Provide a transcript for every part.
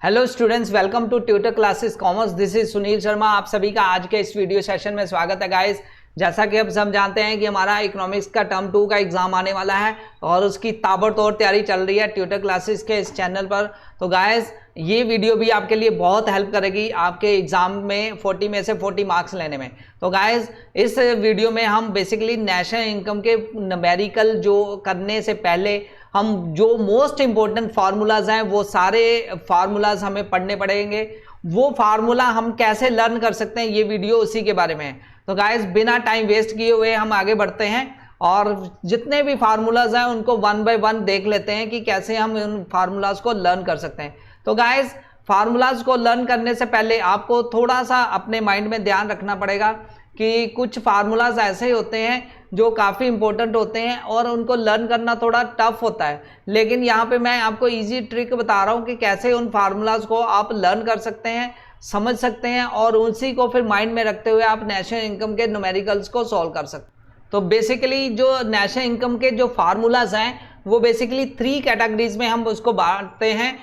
Hello students, welcome to tutor classes commerce. This is Sunil Sharma. आप सभी का आज के इस वीडियो सेशन में स्वागत है गाइस। जैसा कि अब सब जानते हैं कि हमारा इकोनॉमिक्स का टर्म 2 का एग्जाम आने वाला है और उसकी ताबड़तोड़ तैयारी चल रही है ट्यूटर क्लासेस के इस चैनल पर। तो गाइस ये वीडियो भी आपके लिए बहुत हेल्प करेगी आपके एग्जाम में 40 में से 40 मार्क्स लेने में। तो गाइस इस वीडियो में हम बेसिकली नेशनल इनकम के न्यूमेरिकल जो करने से पहले हम जो मोस्ट इंपॉर्टेंट फार्मूलाज हैं वो सारे फार्मूलाज हमें पढ़ने पड़ेंगे। वो फार्मूला हम कैसे लर्न कर सकते हैं ये वीडियो उसी के बारे में है। तो गाइस बिना टाइम वेस्ट किए हुए हम आगे बढ़ते हैं और जितने भी फार्मूलाज हैं उनको वन बाय वन देख लेते हैं कि कैसे हम उन फार्मूलाज को लर्न कर सकते हैं। तो गाइस फार्मूलाज को लर्न करने से पहले आपको थोड़ा सा अपने माइंड में ध्यान रखना पड़ेगा कि कुछ फार्मूलाज ऐसे होते हैं जो काफ़ी इंपॉर्टेंट होते हैं और उनको लर्न करना थोड़ा टफ होता है, लेकिन यहाँ पे मैं आपको इजी ट्रिक बता रहा हूँ कि कैसे उन फार्मूलाज को आप लर्न कर सकते हैं, समझ सकते हैं और उसी को फिर माइंड में रखते हुए आप नेशनल इनकम के न्यूमेरिकल्स को सॉल्व कर सकते हैं। तो बेसिकली जो नेशनल इनकम के जो फार्मूलाज हैं वो बेसिकली 3 कैटेगरीज में हम उसको बांटते हैं,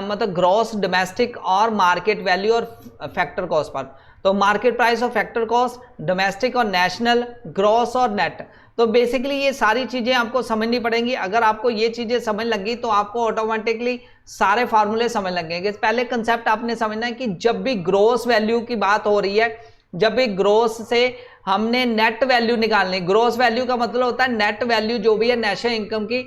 मतलब ग्रॉस, डोमेस्टिक और मार्केट वैल्यू और फैक्टर कॉस्ट पर। तो मार्केट प्राइस और फैक्टर कॉस्ट, डोमेस्टिक और नेशनल, ग्रॉस और नेट। तो बेसिकली ये सारी चीज़ें आपको समझनी पड़ेंगी। अगर आपको ये चीज़ें समझ लगी तो आपको ऑटोमेटिकली सारे फार्मूले समझ लगेंगे। पहले कंसेप्ट आपने समझना है कि जब भी ग्रॉस वैल्यू की बात हो रही है, जब भी ग्रॉस से हमने नेट वैल्यू निकालनी, ग्रॉस वैल्यू का मतलब होता है नेट वैल्यू जो भी है नेशनल इनकम की,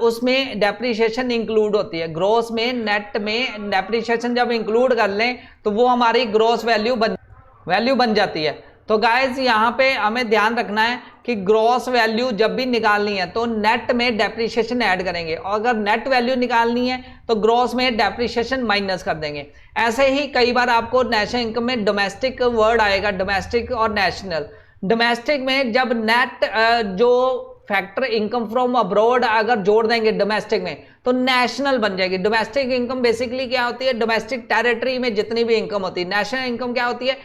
उसमें डेप्रिसिएशन इंक्लूड होती है। ग्रॉस में, नेट में डेप्रिसिएशन जब इंक्लूड कर लें तो वो हमारी ग्रॉस वैल्यू बन जाती है। तो गाइस यहाँ पे हमें ध्यान रखना है कि ग्रॉस वैल्यू जब भी निकालनी है तो नेट में डेप्रिसिएशन ऐड करेंगे और अगर नेट वैल्यू निकालनी है तो ग्रॉस में डेप्रिसिएशन माइनस कर देंगे। ऐसे ही कई बार आपको नेशनल इनकम में डोमेस्टिक वर्ड आएगा, डोमेस्टिक और नेशनल। डोमेस्टिक में जब नेट जो फैक्टर इनकम फ्रॉम अब्रॉड अगर जोड़ देंगे डोमेस्टिक में तो नेशनल बन जाएगी। डोमेस्टिक इनकम बेसिकली क्या होती है, डोमेस्टिक टेरिटरी में जितनी भी इनकम होती है। नेशनल इनकम क्या होती है,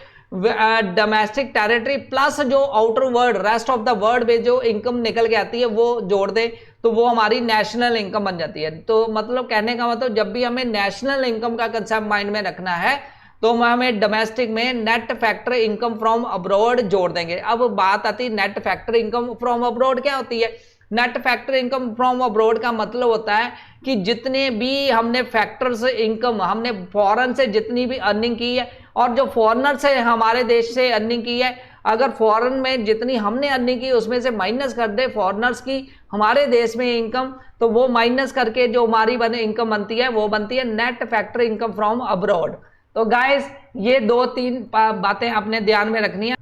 डोमेस्टिक टेरिटरी प्लस जो outer world, rest of the world में जो इनकम निकल के आती है वो जोड़ दे तो वो हमारी नेशनल इनकम बन जाती है। तो मतलब कहने का मतलब जब भी हमें नेशनल इनकम का कंसेप्ट माइंड में रखना है तो हमें डोमेस्टिक में net factor income from abroad जोड़ देंगे। अब बात आती है net factor income from abroad क्या होती है। Net factor income from abroad का मतलब होता है कि जितने भी हमने फैक्टर्स इनकम, हमने फॉरेन से जितनी भी अर्निंग की है और जो फॉरेनर से हमारे देश से अर्निंग की है, अगर फॉरेन में जितनी हमने अर्निंग की उसमें से माइनस कर दे फॉरेनर्स की हमारे देश में इनकम, तो वो माइनस करके जो हमारी इनकम बनती है वो बनती है net factor income from abroad. तो गाइस ये 2-3 बातें आपने ध्यान में रखनी है,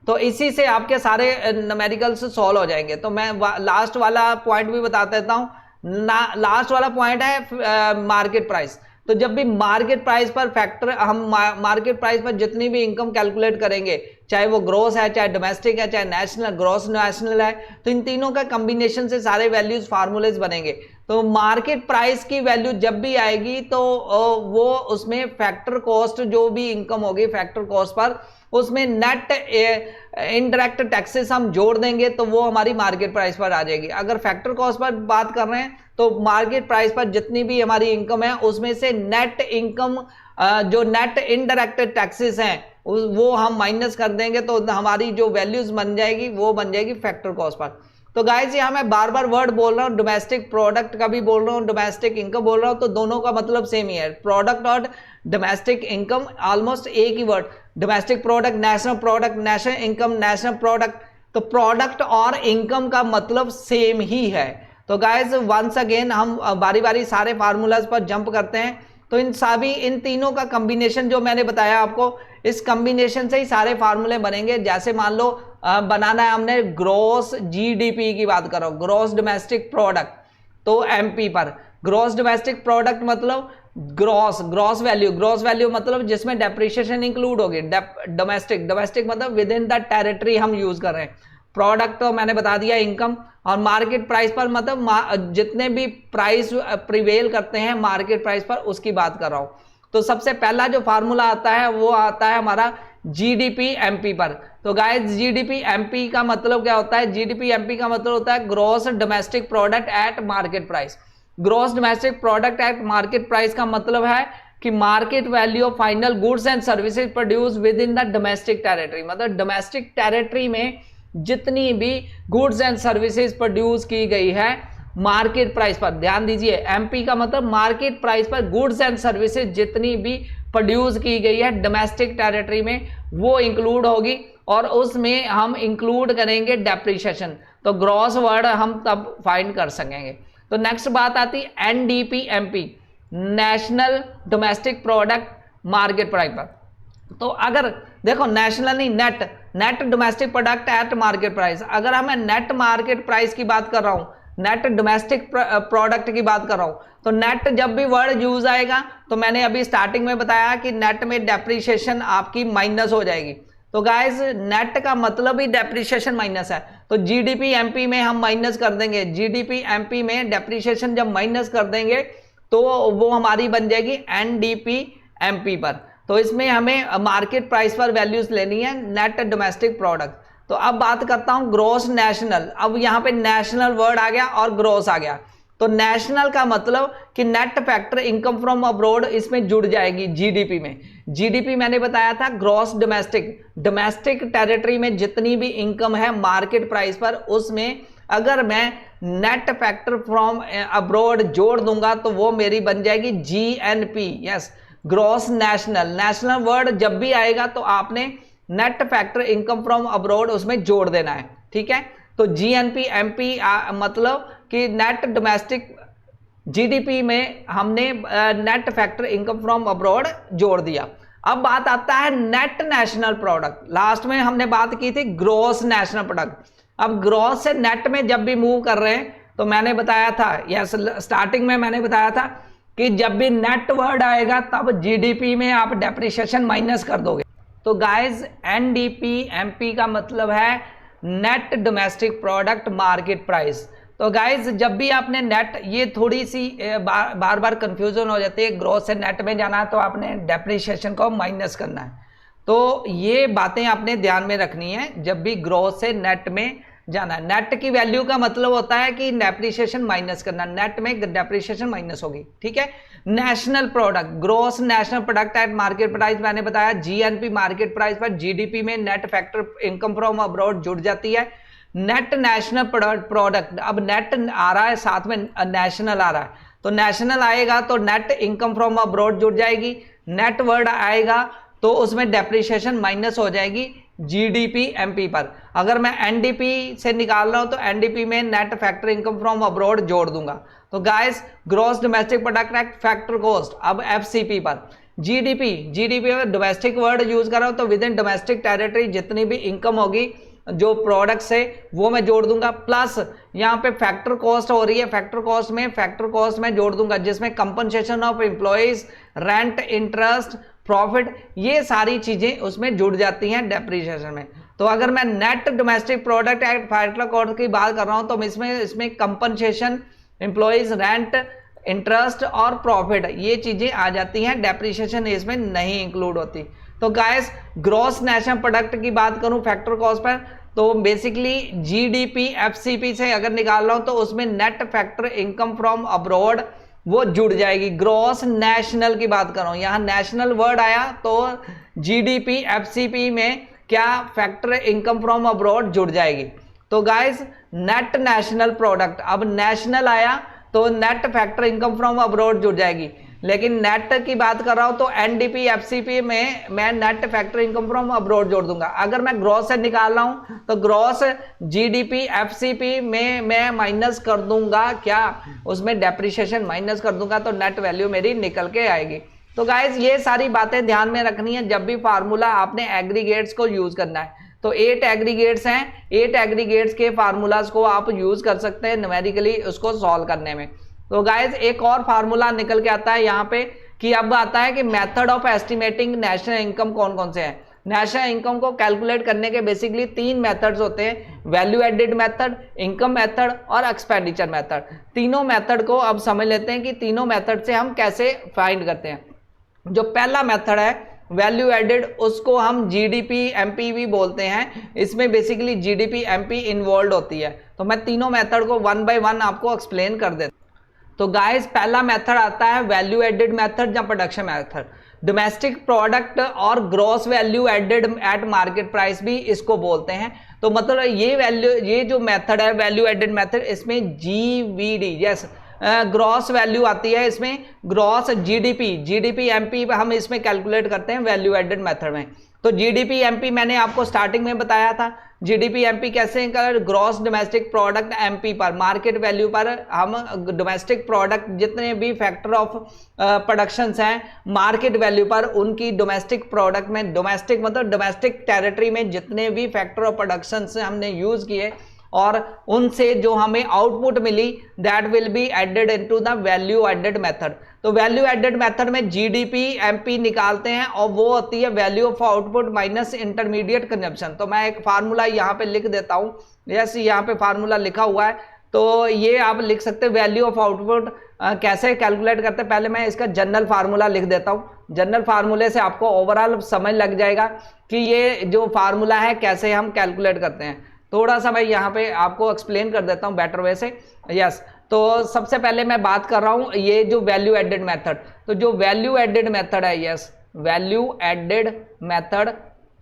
तो इसी से आपके सारे न्यूमेरिकल्स सॉल्व हो जाएंगे। तो मैं लास्ट वाला पॉइंट भी बता देता हूँ। लास्ट वाला पॉइंट है मार्केट प्राइस। तो जब भी मार्केट प्राइस पर फैक्टर, हम मार्केट प्राइस पर जितनी भी इनकम कैलकुलेट करेंगे, चाहे वो ग्रॉस है, चाहे डोमेस्टिक है, चाहे नेशनल, ग्रॉस नेशनल है, तो इन तीनों का कॉम्बिनेशन से सारे वैल्यूज फार्मूलेज बनेंगे। तो मार्केट प्राइस की वैल्यू जब भी आएगी तो वो उसमें फैक्टर कॉस्ट जो भी इनकम होगी फैक्टर कॉस्ट पर, उसमें नेट इनडायरेक्ट टैक्सेस हम जोड़ देंगे तो वो हमारी मार्केट प्राइस पर आ जाएगी। अगर फैक्टर कॉस्ट पर बात कर रहे हैं तो मार्केट प्राइस पर जितनी भी हमारी इनकम है उसमें से नेट इनकम, जो नेट इनडायरेक्ट टैक्सेस हैं वो हम माइनस कर देंगे तो हमारी जो वैल्यूज बन जाएगी वो बन जाएगी फैक्टर कॉस्ट पर। तो गाइस यहाँ मैं बार बार वर्ड बोल रहा हूँ, डोमेस्टिक प्रोडक्ट का भी बोल रहा हूँ, डोमेस्टिक इनकम बोल रहा हूँ, तो दोनों का मतलब सेम ही है। प्रोडक्ट और डोमेस्टिक इनकम ऑलमोस्ट एक ही word. Domestic product, national income, national product. तो प्रोडक्ट और इनकम का मतलब सेम ही है। तो गाइस वंस अगेन हम बारी बारी सारे फार्मूलाज पर जंप करते हैं। तो इन तीनों का कॉम्बिनेशन जो मैंने बताया आपको, इस कॉम्बिनेशन से ही सारे फार्मूले बनेंगे। जैसे मान लो बनाना है हमने ग्रॉस जीडीपी की बात करो, ग्रॉस डोमेस्टिक प्रोडक्ट, तो एमपी पर ग्रॉस डोमेस्टिक प्रोडक्ट मतलब ग्रॉस वैल्यू मतलब जिसमें डेप्रिसिएशन इंक्लूड होगी। डोमेस्टिक मतलब विद इन द टेरिटरी हम यूज कर रहे हैं। प्रोडक्ट तो मैंने बता दिया इनकम, और मार्केट प्राइस पर मतलब जितने भी प्राइस प्रिवेल करते हैं मार्केट प्राइस पर उसकी बात कर रहा हूं। तो सबसे पहला जो फार्मूला आता है वो आता है हमारा जीडीपी एमपी पर। तो गाइस जीडीपी एमपी का मतलब क्या होता है, जीडीपी एमपी का मतलब होता है gross domestic product at market price. Gross domestic product at market price का मतलब है कि market value of final goods and services produce with in the domestic territory, मतलब डोमेस्टिक टेरिटरी में जितनी भी गुड्स एंड सर्विसेज प्रोड्यूस की गई है मार्केट प्राइस पर, ध्यान दीजिए एमपी का मतलब मार्केट प्राइस पर गुड्स एंड सर्विसेज जितनी भी प्रोड्यूस की गई है डोमेस्टिक टेरिटरी में वो इंक्लूड होगी, और उसमें हम इंक्लूड करेंगे डेप्रिसिएशन, तो ग्रॉस वर्ड हम तब फाइंड कर सकेंगे। तो नेक्स्ट बात आती है NDP MP, national domestic product market price पर। तो अगर देखो नेशनल नहीं, net domestic product at market price, अगर मैं नेट मार्केट प्राइस की बात कर रहा हूं, नेट डोमेस्टिक प्रोडक्ट की बात कर रहा हूं, तो नेट जब भी वर्ड यूज आएगा तो मैंने अभी स्टार्टिंग में बताया कि नेट में डेप्रिसिएशन आपकी माइनस हो जाएगी। तो गाइस नेट का मतलब ही डेप्रिसिएशन माइनस है, तो जीडीपी एमपी में हम माइनस कर देंगे, जीडीपी एमपी में डेप्रिसिएशन जब माइनस कर देंगे तो वो हमारी बन जाएगी एनडीपी एमपी पर। तो इसमें हमें मार्केट प्राइस पर वैल्यूज लेनी है नेट डोमेस्टिक प्रोडक्ट। तो अब बात करता हूं ग्रॉस नेशनल, अब यहां पे नेशनल वर्ड आ गया और ग्रॉस आ गया, तो नेशनल का मतलब कि net factor income from abroad इसमें जुड़ जाएगी जीडीपी में। जीडीपी मैंने बताया था ग्रॉस डोमेस्टिक टेरिटरी में जितनी भी इनकम है मार्केट प्राइस पर, उसमें अगर मैं नेट फैक्टर फ्रॉम अब्रॉड जोड़ दूंगा तो वो मेरी बन जाएगी GNP, yes gross national word जब भी आएगा तो आपने net factor income from abroad उसमें जोड़ देना है, ठीक है। तो जीएनपी एमपी मतलब कि नेट डोमेस्टिक जीडीपी में हमने net factor income from abroad जोड़ दिया। अब बात आता है नेट नेशनल प्रोडक्ट, लास्ट में हमने बात की थी ग्रॉस नेशनल प्रोडक्ट। अब ग्रॉस से नेट में जब भी मूव कर रहे हैं तो मैंने बताया था, यस स्टार्टिंग में मैंने बताया था कि जब भी नेट वर्ड आएगा तब जीडीपी में आप डेप्रिसिएशन माइनस कर दोगे। तो गाइज एनडीपी एमपी का मतलब है net domestic product market price. तो गाइज जब भी आपने नेट, ये थोड़ी सी बार बार कंफ्यूजन हो जाती है, ग्रॉस से नेट में जाना है तो आपने डेप्रिसिएशन को माइनस करना है, तो ये बातें आपने ध्यान में रखनी है जब भी ग्रॉस से नेट में जाना है। नेट की वैल्यू का मतलब होता है कि डेप्रिसिएशन माइनस करना, नेट में डेप्रिसिएशन माइनस होगी, ठीक है। National product gross national product at market price मैंने बताया जीएनपी मार्केट प्राइस पर, जीडीपी में net factor income from abroad जुड़ जाती है। नेट नेशनल प्रोडक्ट, अब नेट आ रहा है साथ में नेशनल आ रहा है, तो नेशनल आएगा तो नेट इनकम फ्रॉम अब्रॉड जुड़ जाएगी, नेट वर्ड आएगा तो उसमें डेप्रिसिएशन माइनस हो जाएगी जीडीपी एमपी पर। अगर मैं एनडीपी से निकाल रहा हूं तो एनडीपी में net factor income from abroad जोड़ दूंगा। तो guys gross domestic product eight factor cost, अब एफसीपी पर जीडीपी में डोमेस्टिक वर्ड यूज कर रहा हूं तो विद इन डोमेस्टिक टेरिटरी जितनी भी इनकम होगी जो प्रोडक्ट्स है वो मैं जोड़ दूंगा, प्लस यहाँ पे फैक्टर कॉस्ट हो रही है, फैक्टर कॉस्ट में जोड़ दूंगा जिसमें compensation of employees, rent, interest, profit, ये सारी चीजें उसमें जुड़ जाती हैं डेप्रिसिएशन में। तो अगर मैं net domestic product eight factor cost की बात कर रहा हूं तो इसमें कंपनसेशन, एम्प्लॉइज, रेंट, इंटरेस्ट और प्रॉफिट, ये चीजें आ जाती हैं, डेप्रिसिएशन इसमें नहीं इंक्लूड होती। तो गाइस ग्रॉस नेशनल प्रोडक्ट की बात करूं फैक्टर कॉस्ट पर, तो बेसिकली जीडीपी एफसीपी से अगर निकाल रहा हूं तो उसमें net factor income from abroad वो जुड़ जाएगी। ग्रॉस नेशनल की बात कर रहा हूं, यहां नेशनल वर्ड आया तो जीडीपी एफसीपी में क्या फैक्टर इनकम फ्रॉम अब्रॉड जुड़ जाएगी। तो गाइस नेट नेशनल प्रोडक्ट, अब नेशनल आया तो net factor income from abroad जुड़ जाएगी, लेकिन नेट की बात कर रहा हूं तो एनडीपी एफसीपी में मैं net factor income from abroad जोड़ दूंगा। अगर मैं ग्रॉस से निकाल रहा हूं तो ग्रॉस जीडीपी एफसीपी में मैं माइनस कर दूंगा, क्या उसमें डेप्रिसिएशन माइनस कर दूंगा तो नेट वैल्यू मेरी निकल के आएगी। तो गाइज ये सारी बातें ध्यान में रखनी है जब भी फार्मूला आपने एग्रीगेट्स को यूज करना है। तो 8 एग्रीगेट्स हैं, 8 एग्रीगेट्स के फार्मूलाज को आप यूज कर सकते हैं न्यूमेरिकली उसको सॉल्व करने में। तो गाइज एक और फार्मूला निकल के आता है यहाँ पे कि अब आता है कि method of estimating national income कौन कौन से हैं। नेशनल इनकम को कैलकुलेट करने के बेसिकली 3 मेथड्स होते हैं, value added method, income method और एक्सपेंडिचर मेथड। तीनों मेथड को अब समझ लेते हैं कि तीनों मेथड से हम कैसे फाइंड करते हैं। जो पहला मेथड है वैल्यू एडेड, उसको हम जीडीपी एमपी भी बोलते हैं, इसमें बेसिकली जीडीपी एमपी इन्वॉल्व होती है। तो मैं तीनों मेथड को 1 बाय 1 आपको एक्सप्लेन कर देता हूं। तो गाइस पहला मेथड आता है वैल्यू एडेड मेथड या प्रोडक्शन मेथड। डोमेस्टिक प्रोडक्ट और gross value added at market price भी इसको बोलते हैं। तो मतलब ये जो मेथड है वैल्यू एडेड मेथड, इसमें GVD यस ग्रॉस वैल्यू आती है, इसमें ग्रॉस जीडीपी एमपी हम इसमें कैलकुलेट करते हैं वैल्यू एडेड मेथड में। तो जीडीपी एमपी मैंने आपको स्टार्टिंग में बताया था, जीडीपी एमपी कैसे कर, ग्रॉस डोमेस्टिक प्रोडक्ट एमपी पर मार्केट वैल्यू पर हम डोमेस्टिक प्रोडक्ट जितने भी फैक्टर ऑफ प्रोडक्शंस हैं मार्केट वैल्यू पर, उनकी डोमेस्टिक प्रोडक्ट में, डोमेस्टिक मतलब डोमेस्टिक टेरिटरी में जितने भी फैक्टर ऑफ प्रोडक्शंस हमने यूज किए और उनसे जो हमें आउटपुट मिली that will be added into the value added method. तो वैल्यू एडेड मेथड में जीडीपी एमपी निकालते हैं और वो होती है value of output minus intermediate consumption. तो मैं एक फार्मूला यहाँ पे लिख देता हूँ, यस यहाँ पे फार्मूला लिखा हुआ है, तो ये आप लिख सकते हैं वैल्यू ऑफ आउटपुट कैसे कैलकुलेट करते हैं। पहले मैं इसका जनरल फार्मूला लिख देता हूँ, जनरल फार्मूले से आपको ओवरऑल समझ लग जाएगा कि ये जो फार्मूला है कैसे हम कैलकुलेट करते हैं। थोड़ा सा मैं यहाँ पे आपको एक्सप्लेन कर देता हूँ बेटर वे से। यस तो सबसे पहले मैं बात कर रहा हूँ ये जो वैल्यू एडेड मेथड, तो जो वैल्यू एडेड मेथड है, yes value added method,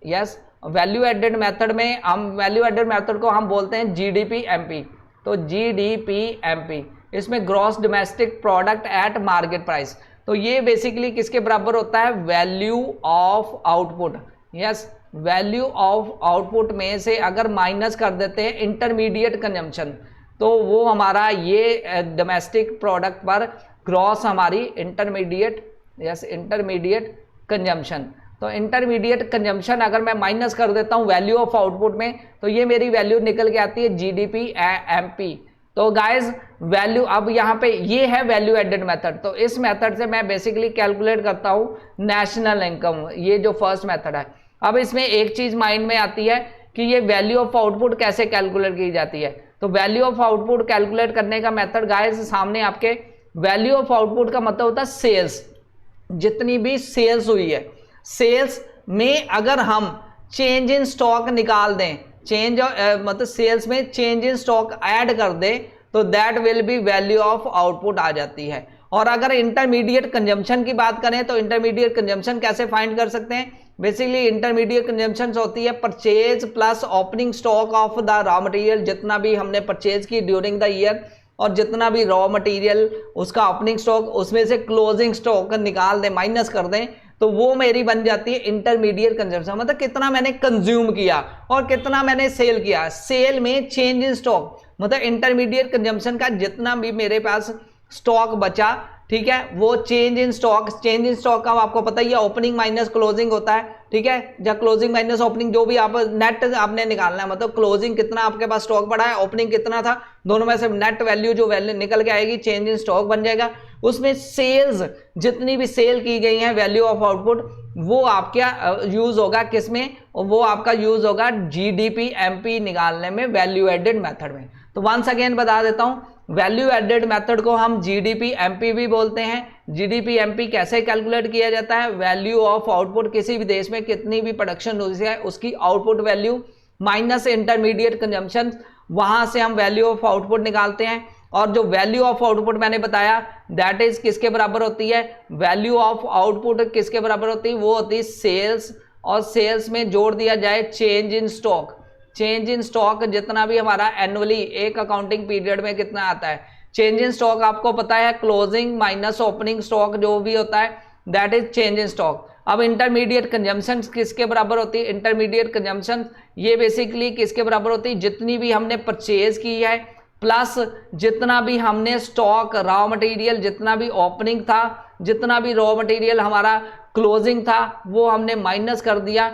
yes value added method में हम वैल्यू एडेड मेथड को हम बोलते हैं जीडीपी एमपी। तो जीडीपी एमपी इसमें gross domestic product at market price. तो ये बेसिकली किसके बराबर होता है, value of output. Yes value of output में से अगर माइनस कर देते हैं इंटरमीडिएट कंजम्पशन, तो वो हमारा ये डोमेस्टिक प्रोडक्ट पर ग्रॉस हमारी इंटरमीडिएट, यस इंटरमीडिएट कंजम्पशन। तो इंटरमीडिएट कंजम्पशन अगर मैं माइनस कर देता हूँ वैल्यू ऑफ आउटपुट में, तो ये मेरी वैल्यू निकल के आती है जीडीपी एमपी। तो गाइज वैल्यू अब यहाँ पे ये है वैल्यू एडेड मेथड। तो इस मेथड से मैं बेसिकली कैलकुलेट करता हूँ नेशनल इनकम, ये जो फर्स्ट मेथड है। अब इसमें एक चीज माइंड में आती है कि ये वैल्यू ऑफ आउटपुट कैसे कैलकुलेट की जाती है। तो वैल्यू ऑफ आउटपुट कैलकुलेट करने का मेथड गाइस सामने आपके, वैल्यू ऑफ आउटपुट का मतलब होता है सेल्स, जितनी भी सेल्स हुई है, सेल्स में अगर हम चेंज इन स्टॉक निकाल दें, चेंज मतलब सेल्स में चेंज इन स्टॉक ऐड कर दें, तो that will be value of output आ जाती है। और अगर इंटरमीडिएट कंजम्पशन की बात करें तो इंटरमीडिएट कंजम्पशन कैसे फाइंड कर सकते हैं, बेसिकली इंटरमीडिएट कंजम्पशन होती है purchase plus opening stock of the raw material, जितना भी हमने परचेज की ड्यूरिंग द ईयर और जितना भी रॉ मटेरियल उसका ओपनिंग स्टॉक, उसमें से क्लोजिंग स्टॉक निकाल दें, माइनस कर दें, तो वो मेरी बन जाती है इंटरमीडिएट कंजम्पशन। मतलब कितना मैंने कंज्यूम किया और कितना मैंने सेल किया। सेल में चेंज इन स्टॉक मतलब इंटरमीडिएट कंजम्पशन का जितना भी मेरे पास स्टॉक बचा, ठीक है, वो change in stock, change in stock का आपको पता ही है ओपनिंग माइनस क्लोजिंग होता है, ठीक है, जब क्लोजिंग माइनस ओपनिंग जो भी आप नेट आपने निकालना है, मतलब क्लोजिंग कितना आपके पास स्टॉक पड़ा है, ओपनिंग कितना था, दोनों में से नेट वैल्यू जो वैल्यू निकल के आएगी चेंज इन स्टॉक बन जाएगा। उसमें सेल्स जितनी भी सेल की गई है वैल्यू ऑफ आउटपुट, वो आपका यूज होगा किसमें, वो आपका यूज होगा जीडीपी एमपी निकालने में वैल्यू एडेड मेथड में। तो वंस अगेन बता देता हूं, वैल्यू एडेड मेथड को हम जीडीपी एमपी भी बोलते हैं। जीडीपी एमपी कैसे कैलकुलेट किया जाता है, वैल्यू ऑफ आउटपुट, किसी भी देश में कितनी भी प्रोडक्शन हुई है उसकी output value minus intermediate consumption, वहां से हम वैल्यू ऑफ आउटपुट निकालते हैं। और जो वैल्यू ऑफ आउटपुट मैंने बताया दैट इज किसके बराबर होती है, वैल्यू ऑफ आउटपुट किसके बराबर होती है, वो होती है सेल्स, और सेल्स में जोड़ दिया जाए change in stock. Change in stock जितना भी हमारा एनुअली एक अकाउंटिंग पीरियड में कितना आता है, चेंज इन स्टॉक आपको पता है क्लोजिंग माइनस ओपनिंग स्टॉक जो भी होता है that is change in stock. अब इंटरमीडिएट कंजम्पशन किसके बराबर होती है, इंटरमीडिएट कंजम्पशन ये बेसिकली किसके बराबर होती है, जितनी भी हमने परचेज की है प्लस जितना भी हमने स्टॉक रॉ मटेरियल, जितना भी ओपनिंग था, जितना भी रॉ मटेरियल हमारा क्लोजिंग था, वो हमने माइनस कर दिया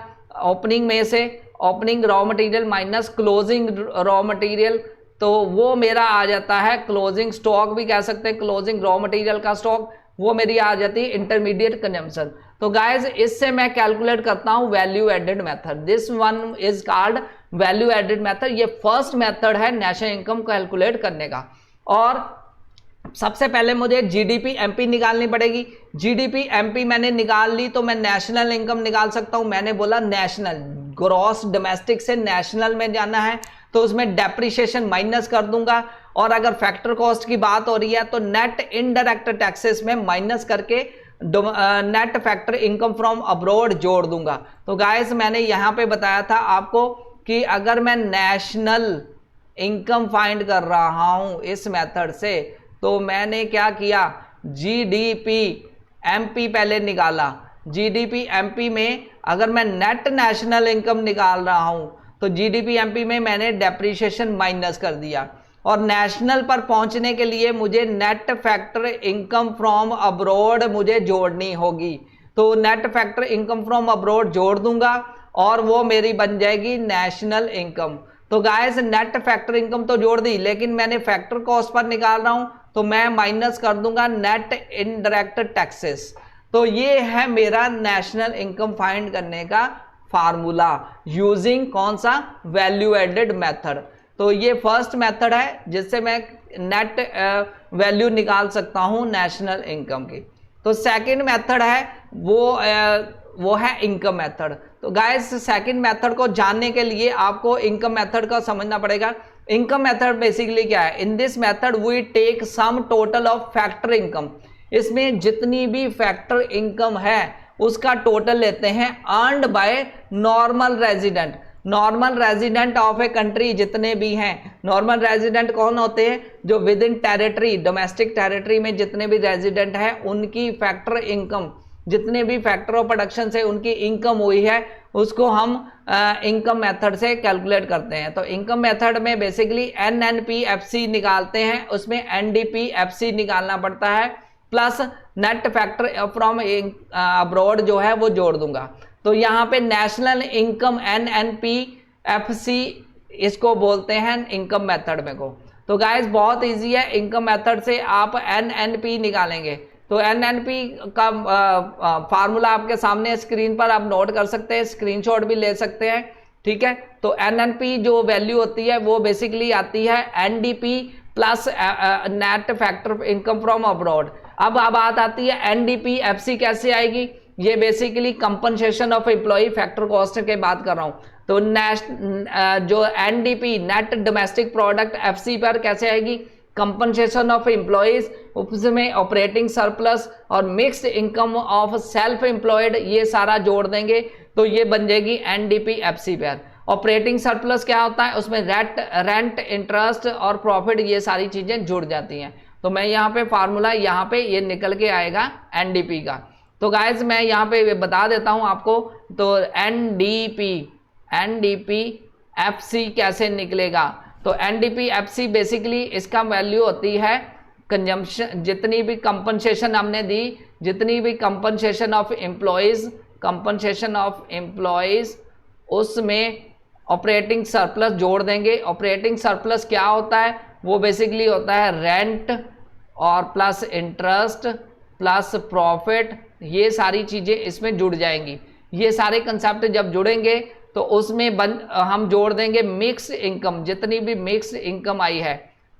ओपनिंग में से, opening raw material minus closing raw material, तो वो मेरा आ जाता है क्लोजिंग स्टॉक भी कह सकते हैं, क्लोजिंग रॉ मटेरियल का स्टॉक, वो मेरी आ जाती है इंटरमीडिएट कंजम्पशन। तो गाइज इससे मैं कैलकुलेट करता हूं value added method, this one is called value added method. ये फर्स्ट मेथड है नेशनल इनकम कैलकुलेट करने का। और सबसे पहले मुझे जीडीपी एमपी निकालनी पड़ेगी। जीडीपी एमपी मैंने निकाल ली तो मैं नेशनल इनकम निकाल सकता हूं। मैंने बोला नेशनल, ग्रॉस डोमेस्टिक से नेशनल में जाना है तो उसमें डेप्रिसिएशन माइनस कर दूंगा और अगर फैक्टर कॉस्ट की बात हो रही है तो नेट इनडायरेक्ट टैक्सेस में माइनस करके net factor income from abroad जोड़ दूंगा। तो गाइस मैंने यहां पे बताया था आपको कि अगर मैं नेशनल इनकम फाइंड कर रहा हूं इस मेथड से, तो मैंने क्या किया, जीडीपी एमपी पहले निकाला। जीडीपी एमपी में अगर मैं नेट नेशनल इनकम निकाल रहा हूं तो जीडीपी एमपी में मैंने डेप्रिसिएशन माइनस कर दिया, और नेशनल पर पहुंचने के लिए मुझे net factor income from abroad मुझे जोड़नी होगी। तो net factor income from abroad जोड़ दूंगा और वो मेरी बन जाएगी नेशनल इनकम। तो गाइस नेट फैक्टर इनकम तो जोड़ दी, लेकिन मैंने फैक्टर कॉस्ट पर निकाल रहा हूं तो मैं माइनस कर दूंगा नेट इनडायरेक्ट टैक्सेस। तो ये है मेरा नेशनल इनकम फाइंड करने का फार्मूला यूजिंग कौन सा, वैल्यू एडेड मेथड। तो ये फर्स्ट मेथड है जिससे मैं नेट वैल्यू निकाल सकता हूं नेशनल इनकम की। तो सेकंड मेथड है वो है इनकम मेथड। तो गाइस सेकंड मेथड को जानने के लिए आपको इनकम मेथड का समझना पड़ेगा। इनकम मेथड बेसिकली क्या है, in this method we take sum total of factor income. इसमें जितनी भी फैक्टर इनकम है उसका टोटल लेते हैं earned by normal resident. Normal resident of a country जितने भी हैं, नॉर्मल रेजिडेंट कौन होते हैं, जो with in territory, domestic territory में जितने भी रेजिडेंट हैं उनकी फैक्टर इनकम, जितने भी फैक्टर ऑफ प्रोडक्शन से उनकी इनकम हुई है उसको हम इनकम मेथड से कैलकुलेट करते हैं। तो इनकम मेथड में बेसिकली एनएनपीएफसी निकालते हैं, उसमें एनडीपीएफसी निकालना पड़ता है, plus net factor from abroad जो है वो जोड़ दूंगा। तो यहाँ पे नेशनल इनकम एनएनपीएफसी इसको बोलते हैं इनकम मेथड में को। तो गाइस बहुत इजी है, इनकम मेथड से आप एनएनपी निकालेंगे। तो एनएनपी का फार्मूला आपके सामने स्क्रीन पर आप नोट कर सकते हैं, स्क्रीनशॉट भी ले सकते हैं, ठीक है। तो एनएनपी जो वैल्यू होती है वो बेसिकली आती है NDP plus net factor income from abroad. अब बात आती है एनडीपीएफसी कैसे आएगी, ये basically compensation of employ factor cost के बात कर रहा हूं। तो जो NDP net domestic product FC पर कैसे आएगी, कंपनसेशन ऑफ एम्प्लॉयज, उसमें ऑपरेटिंग सरप्लस और mixed income of self employed, ये सारा जोड़ देंगे तो ये बन जाएगी एनडीपीएफसी पर। ऑपरेटिंग सरप्लस क्या होता है, उसमें रेंट इंटरेस्ट और प्रॉफिट ये सारी चीजें जुड़ जाती हैं। तो मैं यहाँ पे फार्मूला यहाँ पे ये निकल के आएगा एनडीपी का। तो गाइज मैं यहाँ पे बता देता हूँ आपको, तो एनडीपीएफसी कैसे निकलेगा। तो एनडीपीएफसी बेसिकली इसका वैल्यू होती है कंजम्पशन, जितनी भी कंपनसेशन हमने दी, जितनी भी कंपनसेशन ऑफ एम्प्लॉयज उसमें ऑपरेटिंग सरप्लस जोड़ देंगे। ऑपरेटिंग सरप्लस क्या होता है, वो बेसिकली होता है रेंट और प्लस इंटरेस्ट प्लस प्रॉफिट, ये सारी चीज़ें इसमें जुड़ जाएंगी। ये सारे कंसेप्ट जब जुड़ेंगे तो उसमें हम जोड़ देंगे मिक्स इनकम, जितनी भी मिक्स इनकम आई है,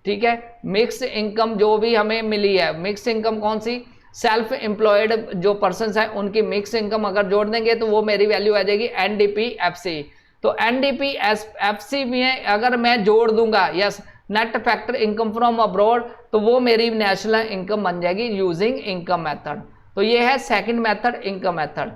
ठीक है। मिक्स इनकम जो भी हमें मिली है, मिक्स इनकम कौन सी, सेल्फ एम्प्लॉयड जो पर्सन है उनकी मिक्स इनकम अगर जोड़ देंगे तो वो मेरी वैल्यू आ जाएगी एनडीपीएफसी। तो एनडीपीएफसी में अगर मैं जोड़ दूंगा yes net factor income from abroad, तो वो मेरी नेशनल इनकम बन जाएगी यूजिंग इनकम मेथड। तो ये है second method, income method.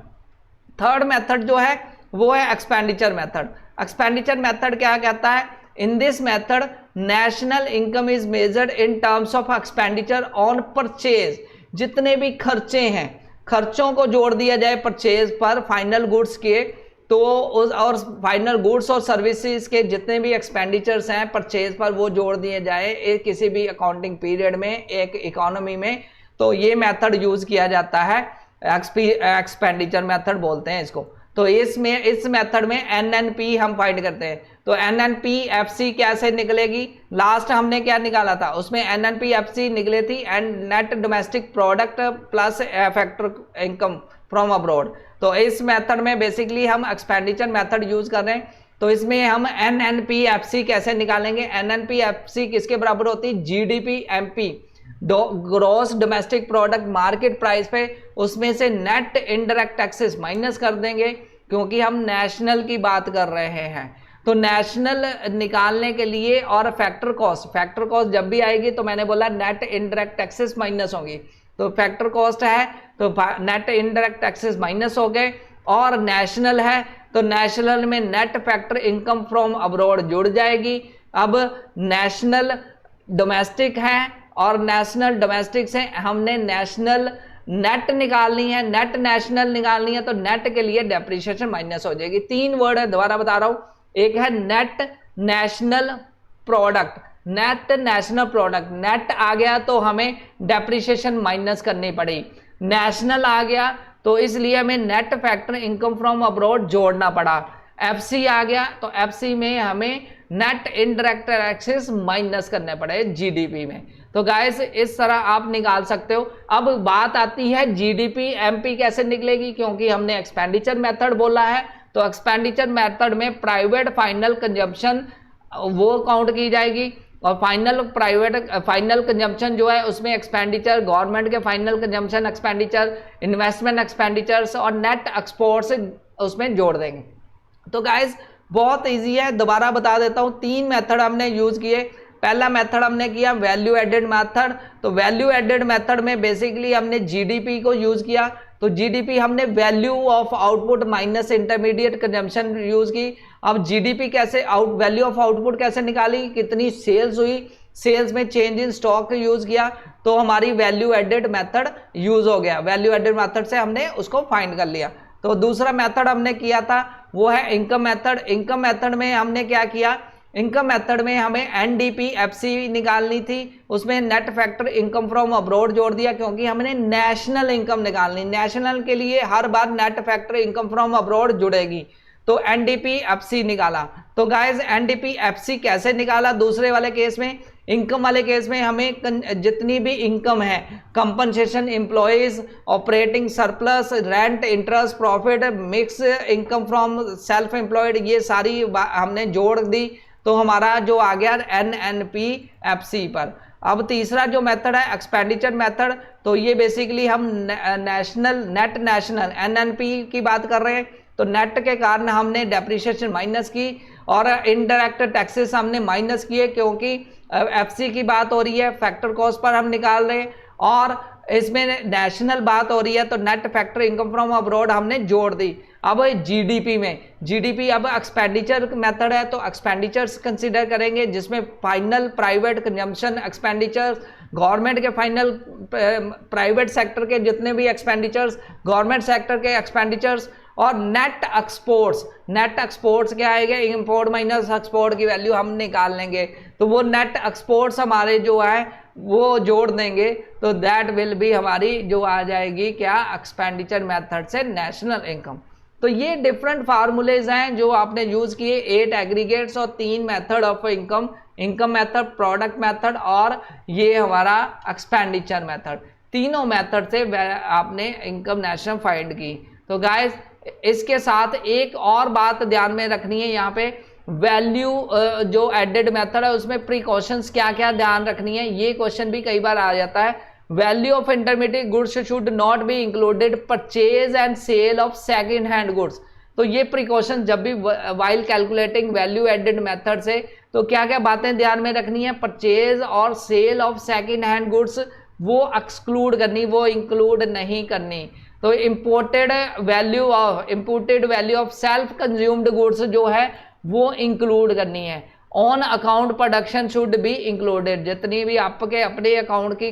Third method जो है वो है एक्सपेंडिचर मेथड। एक्सपेंडिचर मेथड क्या कहता है, in this method national income is measured in terms of expenditure on purchase. जितने भी खर्चे हैं, खर्चों को जोड़ दिया जाए परचेज पर, फाइनल गुड्स के, तो और फाइनल गुड्स और सर्विसेज के जितने भी एक्सपेंडिचर्स हैं परचेज पर वो जोड़ दिए जाए एक किसी भी अकाउंटिंग पीरियड में, एक इकोनॉमी में, तो ये मेथड यूज किया जाता है, एक्सपेंडिचर मेथड बोलते हैं इसको। तो इस मेथड में एनएनपी हम फाइंड करते हैं। तो एनएनपीएफसी कैसे निकलेगी, लास्ट हमने क्या निकाला था, उसमें एनएनपीएफसी निकले थी and net domestic product plus factor income from abroad. तो इस मेथड में बेसिकली हम एक्सपेंडिचर मेथड यूज कर रहे हैं। तो इसमें हम एनएनपीएफसी कैसे निकालेंगे, एनएनपीएफसी किसके बराबर होती है, जीडीपीएमपी, gross domestic product market price पे, उसमें से नेट इनडायरेक्ट टैक्सेस माइनस कर देंगे क्योंकि हम नेशनल की बात कर रहे हैं। तो नेशनल निकालने के लिए और फैक्टर कॉस्ट जब भी आएगी तो मैंने बोला नेट इनडायरेक्ट टैक्सेस माइनस होंगी, तो फैक्टर कॉस्ट है तो नेट इनडायरेक्ट टैक्सेस माइनस हो गए, और नेशनल है तो नेशनल में net factor income from abroad जुड़ जाएगी। अब नेशनल डोमेस्टिक है और नेशनल डोमेस्टिक से हमने नेशनल नेट निकालनी है, नेट नेशनल निकालनी है, तो नेट के लिए डेप्रिसिएशन माइनस हो जाएगी। 3 वर्ड है, दोबारा बता रहा हूं, एक है net national product, net national product, net आ गया तो हमें डेप्रिसिएशन माइनस करनी पड़ी, नेशनल आ गया तो इसलिए हमें net factor income from abroad जोड़ना पड़ा, एफसी आ गया तो एफसी में हमें नेट इनडायरेक्ट टैक्सेस माइनस करने पड़े जीडीपी में। तो गाइस इस तरह आप निकाल सकते हो। अब बात आती है जीडीपी एमपी कैसे निकलेगी, क्योंकि हमने एक्सपेंडिचर मेथड बोला है, तो एक्सपेंडिचर मेथड में प्राइवेट फाइनल कंजम्पशन वो काउंट की जाएगी, और फाइनल कंजम्पशन जो है उसमें एक्सपेंडिचर, गवर्नमेंट के final consumption expenditure, investment expenditures और नेट एक्सपोर्ट्स उसमें जोड़ देंगे। तो गाइस बहुत इजी है, दोबारा बता देता हूँ। 3 मेथड हमने यूज किए। पहला मेथड हमने किया वैल्यू एडेड मेथड, तो वैल्यू एडेड मेथड में बेसिकली हमने जीडीपी को यूज किया, तो जीडीपी हमने value of output minus intermediate consumption use की। अब जीडीपी कैसे वैल्यू ऑफ आउटपुट कैसे निकाली, कितनी सेल्स हुई, सेल्स में चेंज इन स्टॉक यूज किया, तो हमारी वैल्यू एडेड मेथड यूज हो गया। वैल्यू एडेड मेथड से हमने उसको फाइंड कर लिया। तो दूसरा मेथड हमने किया था वो है इनकम मेथड। इनकम मेथड में हमने क्या किया, इनकम मेथड में हमें एनडीपी एफसी निकालनी थी, उसमें net factor income from abroad जोड़ दिया, क्योंकि हमने नेशनल इनकम निकालनी, नेशनल के लिए हर बार net factor income from abroad जुड़ेगी, तो एनडीपी एफसी निकाला। तो गाइस एनडीपी एफसी कैसे निकाला, दूसरे वाले केस में, इनकम वाले केस में हमें जितनी भी इनकम है, compensation employees, operating surplus, rent, interest, profit, mix income from self employed, ये सारी हमने जोड़ दी, तो हमारा जो आ गया एनएनपी एफसी पर। अब तीसरा जो मेथड है एक्सपेंडिचर मेथड, तो ये बेसिकली हम नेशनल नेट नेशनल एनएनपी की बात कर रहे हैं, तो नेट के कारण हमने डेप्रिसिएशन माइनस की और इनडायरेक्ट टैक्सेस हमने माइनस किए, क्योंकि एफसी की बात हो रही है, फैक्टर कॉस्ट पर हम निकाल रहे हैं, और इसमें नेशनल बात हो रही है तो net factor income from abroad हमने जोड़ दी। अब जीडीपी में, जीडीपी अब एक्सपेंडिचर मेथड है, तो एक्सपेंडिचर्स कंसीडर करेंगे जिसमें final private consumption expenditures, government के फाइनल, प्राइवेट सेक्टर के जितने भी एक्सपेंडिचर्स, गवर्नमेंट सेक्टर के एक्सपेंडिचर्स, और नेट एक्सपोर्ट्स। नेट एक्सपोर्ट्स क्या आएगा, इंपोर्ट माइनस एक्सपोर्ट की वैल्यू हम निकाल लेंगे, तो वो नेट एक्सपोर्ट्स हमारे जो है वो जोड़ देंगे, तो दैट विल बी हमारी जो आ जाएगी क्या, एक्सपेंडिचर मेथड से नेशनल इनकम। तो ये डिफरेंट फार्मूलेज हैं जो आपने यूज किए, 8 एग्रीगेट्स और 3 method of income, income method, product method और ये हमारा एक्सपेंडिचर मेथड। तीनों मेथड से आपने इनकम नेशनल फाइंड की। तो गाइस इसके साथ एक और बात ध्यान में रखनी है, यहाँ पे वैल्यू जो एडेड मेथड है उसमें प्रिकॉशंस क्या क्या ध्यान रखनी है, ये क्वेश्चन भी कई बार आ जाता है। Value of intermediate goods should not be included purchase and sale of second hand goods. तो ये प्रिकॉशन जब भी while calculating value added method से, तो क्या क्या बातें ध्यान में रखनी है, परचेज और sale of second hand goods वो एक्सक्लूड करनी, वो इंक्लूड नहीं करनी। तो imported value of self consumed goods जो है वो इंक्लूड करनी है। On account production should be included, जितनी भी आपके अपने अकाउंट की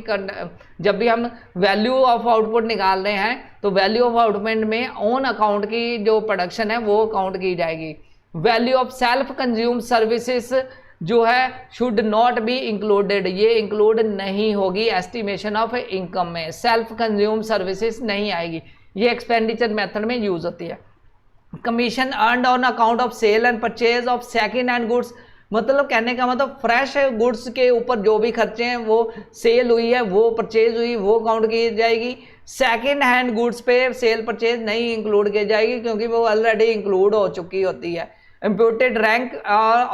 जब भी हम वैल्यू ऑफ आउटपुट निकाल रहे हैं तो वैल्यू ऑफ आउटपुट में ऑन अकाउंट की जो प्रोडक्शन है वो काउंट की जाएगी। Value of self consume services जो है शुड नॉट बी इंक्लूडेड, ये इंक्लूड नहीं होगी एस्टिमेशन ऑफ इनकम में, सेल्फ कंज्यूम सर्विसेज नहीं आएगी, ये एक्सपेंडिचर मेथड में यूज होती है। Commission earned on account of sale and purchase of second hand goods, मतलब कहने का मतलब फ्रेश गुड्स के ऊपर जो भी खर्चे हैं वो सेल हुई है, वो परचेज हुई, वो काउंट की जाएगी। सेकंड हैंड गुड्स पे सेल परचेज नहीं इंक्लूड की जाएगी क्योंकि वो ऑलरेडी इंक्लूड हो चुकी होती है। Imputed rank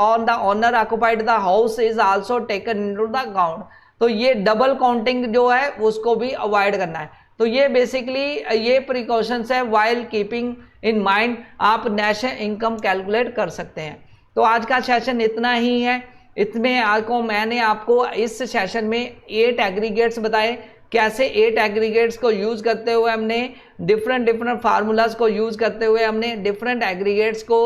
on the owner occupied the house is also taken into the account, तो ये डबल काउंटिंग जो है उसको भी अवॉइड करना है। तो ये बेसिकली ये प्रिकॉशंस है, वाइल कीपिंग इन माइंड आप नेशनल इनकम कैलकुलेट कर सकते हैं। तो आज का सेशन इतना ही है। इसमें मैंने आपको इस सेशन में 8 एग्रीगेट्स बताए, कैसे 8 एग्रीगेट्स को यूज करते हुए हमने डिफरेंट फार्मूलाज को यूज करते हुए हमने डिफरेंट एग्रीगेट्स को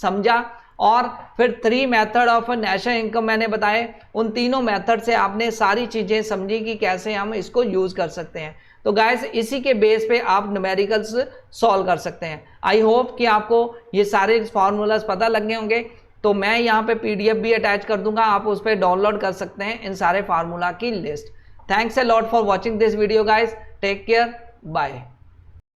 समझा, और फिर 3 मेथड ऑफ नेशनल इनकम मैंने बताए। उन तीनों मेथड से आपने सारी चीजें समझी कि कैसे हम इसको यूज कर सकते हैं। तो गाइस इसी के बेस पे आप न्यूमेरिकल्स सॉल्व कर सकते हैं। आई होप कि आपको ये सारे फार्मूलाज पता लग गए होंगे। तो मैं यहाँ पे PDF भी अटैच कर दूंगा, आप उस पर डाउनलोड कर सकते हैं इन सारे फार्मूला की list. Thanks a lot for watching this video guys, take care, bye.